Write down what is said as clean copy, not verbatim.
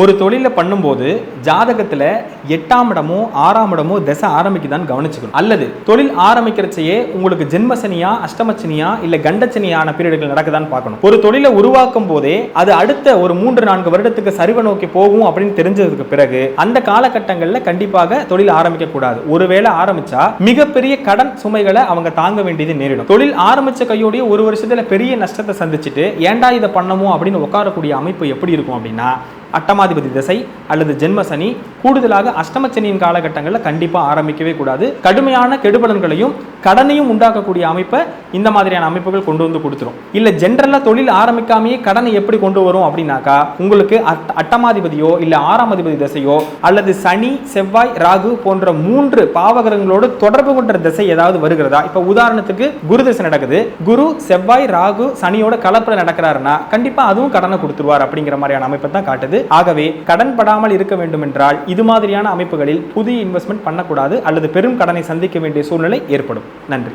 ஒரு தொழிலை பண்ணும்போது ஜாதகத்துல 8ஆம் இடமோ 6ஆம் இடமோ திசை ஆரம்பிக்குதான்னு கவனிச்சுக்கணும். அல்லது தொழில் ஆரம்பிக்கிறச்சையே உங்களுக்கு ஜென்மசனியா அஷ்டமச்சனியா இல்ல கண்டச்சனியான பீரியடுகள் நடக்குதான்னு பார்க்கணும். ஒரு தொழிலை உருவாக்கும் போதே அது அடுத்த ஒரு 3-4 வருடத்துக்கு சரிவை நோக்கி போகும் அப்படின்னு தெரிஞ்சதுக்கு பிறகு அந்த காலகட்டங்கள்ல கண்டிப்பாக தொழில் ஆரம்பிக்க கூடாது. ஒருவேளை ஆரம்பிச்சா மிகப்பெரிய கடன் சுமைகளை அவங்க தாங்க வேண்டியது நேரிடும். தொழில் ஆரம்பிச்ச கையோடைய ஒரு வருஷத்துல பெரிய நஷ்டத்தை சந்திச்சுட்டு ஏண்டா இதை பண்ணமோ அப்படின்னு உட்காரக்கூடிய அமைப்பு எப்படி இருக்கும் அப்படின்னா, அட்டமாதிபதி திசை அல்லது ஜென்மசனி, கூடுதலாக அஷ்டமச்சனியின் காலகட்டங்களில் கண்டிப்பாக ஆரம்பிக்கவே கூடாது. கடுமையான கெடுபலன்களையும் கடனையும் உண்டாக்கக்கூடிய அமைப்பை இந்த மாதிரியான அமைப்புகள் கொண்டு வந்து கொடுத்துரும். இல்லை ஜென்ரலாக தொழில் ஆரம்பிக்காமையே கடனை எப்படி கொண்டு வரும் அப்படின்னாக்கா, உங்களுக்கு அட்டமாதிபதியோ இல்லை 6ஆம் அதிபதி திசையோ அல்லது சனி செவ்வாய் ராகு போன்ற 3 பாவகரங்களோடு தொடர்பு கொண்ட திசை ஏதாவது வருகிறதா? இப்போ உதாரணத்துக்கு குரு திசை நடக்குது, குரு செவ்வாய் ராகு சனியோட கலப்பில் நடக்கிறாருன்னா கண்டிப்பாக அதுவும் கடனை கொடுத்துருவார் அப்படிங்கிற மாதிரியான அமைப்பை தான் காட்டுது. ஆகவே கடன் படாமல் இருக்க வேண்டும் என்றால் இது மாதிரியான அமைப்புகளில் புதிய இன்வெஸ்ட்மெண்ட் பண்ணக்கூடாது அல்லது பெரும் கடனை சந்திக்க வேண்டிய சூழ்நிலை ஏற்படும். நன்றி.